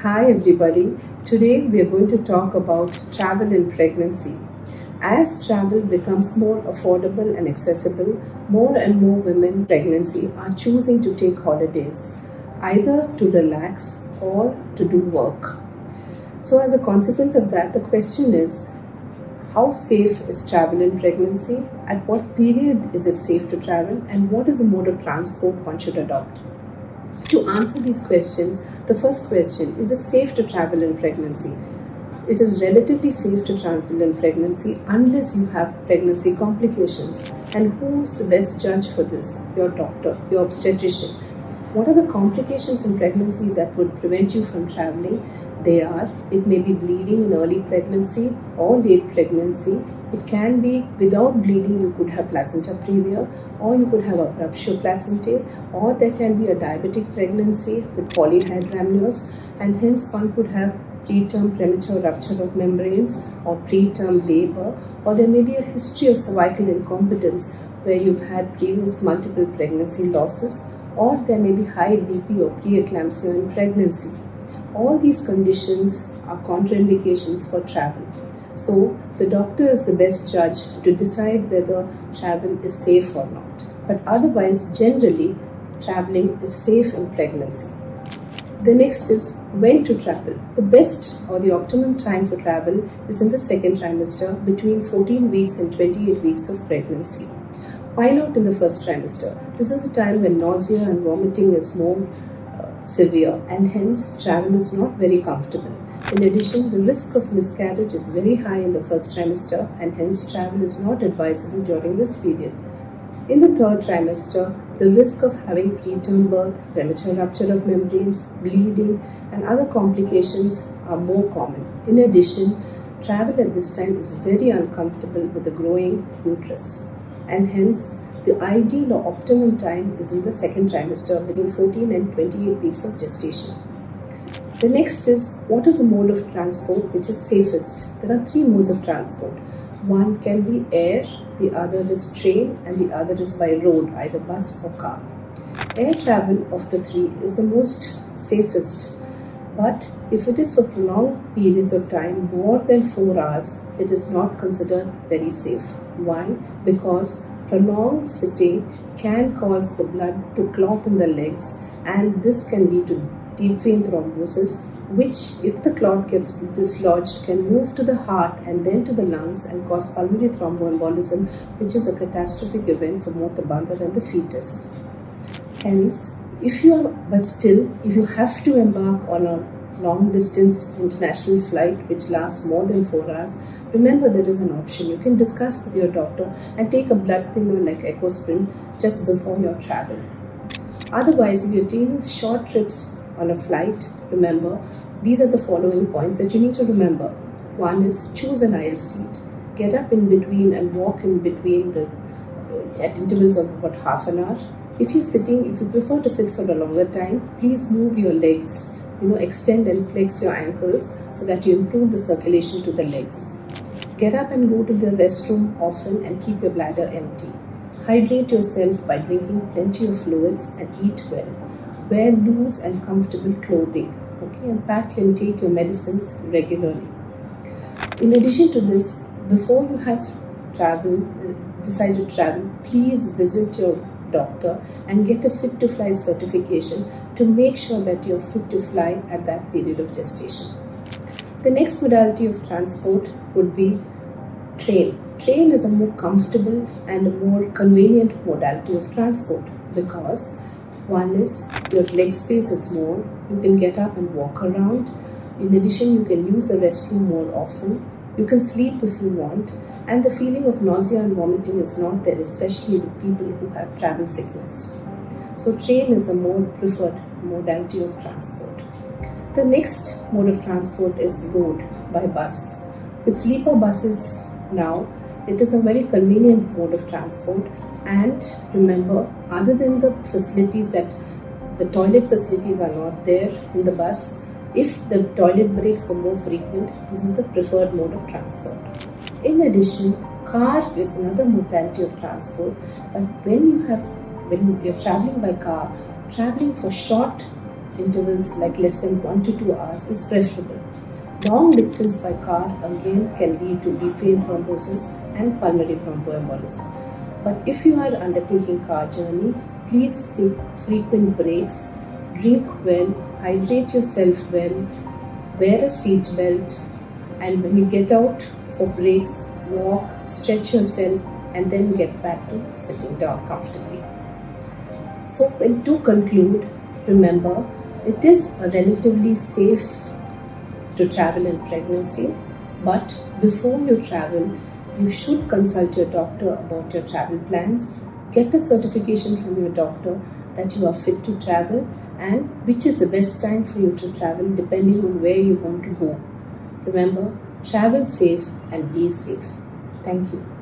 Hi everybody. Today we are going to talk about travel in pregnancy. As travel becomes more affordable and accessible, more and more women in pregnancy are choosing to take holidays, either to relax or to do work. So as a consequence of that, the question is, how safe is travel in pregnancy? At what period is it safe to travel? And what is the mode of transport one should adopt? To answer these questions, the first question, is it safe to travel in pregnancy? It is relatively safe to travel in pregnancy unless you have pregnancy complications. And who is the best judge for this? Your doctor, your obstetrician. What are the complications in pregnancy that would prevent you from traveling? It may be bleeding in early pregnancy or late pregnancy. It can be without bleeding, you could have placenta previa, or you could have abruptio placentae, or there can be a diabetic pregnancy with polyhydramnios, and hence one could have preterm premature rupture of membranes or preterm labor, or there may be a history of cervical incompetence where you've had previous multiple pregnancy losses, or there may be high BP or preeclampsia in pregnancy. All these conditions are contraindications for travel. So, the doctor is the best judge to decide whether travel is safe or not. But otherwise, generally, traveling is safe in pregnancy. The next is when to travel. The best or the optimum time for travel is in the second trimester between 14 weeks and 28 weeks of pregnancy. Why not in the first trimester? This is a time when nausea and vomiting is more severe, and hence travel is not very comfortable. In addition, the risk of miscarriage is very high in the first trimester, and hence travel is not advisable during this period. In the third trimester, the risk of having preterm birth, premature rupture of membranes, bleeding, and other complications are more common. In addition, travel at this time is very uncomfortable with the growing uterus, and hence the ideal or optimum time is in the second trimester between 14 and 28 weeks of gestation. The next is, what is the mode of transport which is safest? There are three modes of transport. One can be air, the other is train, and the other is by road, either bus or car. Air travel of the three is the most safest, but if it is for prolonged periods of time, more than 4 hours, it is not considered very safe. Why? Because prolonged sitting can cause the blood to clot in the legs, and this can lead to deep vein thrombosis, which, if the clot gets dislodged, can move to the heart and then to the lungs and cause pulmonary thromboembolism, which is a catastrophic event for both the mother and the fetus. Hence, if you have to embark on a long distance international flight which lasts more than 4 hours, remember there is an option. You can discuss with your doctor and take a blood thinner like Ecosprin just before your travel. Otherwise, if you're taking short trips on a flight, remember, these are the following points that you need to remember. One is, choose an aisle seat. Get up in between and walk in between at intervals of about half an hour. If you prefer to sit for a longer time, please move your legs. Extend and flex your ankles so that you improve the circulation to the legs. Get up and go to the restroom often and keep your bladder empty. Hydrate yourself by drinking plenty of fluids and eat well. Wear loose and comfortable clothing. And pack and take your medicines regularly. In addition to this, before you decide to travel, please visit your doctor and get a fit to fly certification to make sure that you're fit to fly at that period of gestation. The next modality of transport would be train. Train is a more comfortable and a more convenient modality of transport because one is, your leg space is more, you can get up and walk around. In addition, you can use the restroom more often. You can sleep if you want, and the feeling of nausea and vomiting is not there, especially with people who have travel sickness. So train is a more preferred modality of transport. The next mode of transport is road by bus. With sleeper buses now, it is a very convenient mode of transport. And remember, other than the facilities that the toilet facilities are not there in the bus, if the toilet breaks were more frequent, this is the preferred mode of transport. In addition, car is another modality of transport, but when you're traveling by car, traveling for short intervals like less than 1 to 2 hours is preferable. Long distance by car again can lead to deep vein thrombosis and pulmonary thromboembolism. But if you are undertaking car journey, please take frequent breaks, drink well, hydrate yourself well, wear a seat belt, and when you get out for breaks, walk, stretch yourself, and then get back to sitting down comfortably. So, to conclude, remember, it is relatively safe to travel in pregnancy, but before you travel, you should consult your doctor about your travel plans, get a certification from your doctor that you are fit to travel and which is the best time for you to travel depending on where you want to go. Remember, travel safe and be safe. Thank you.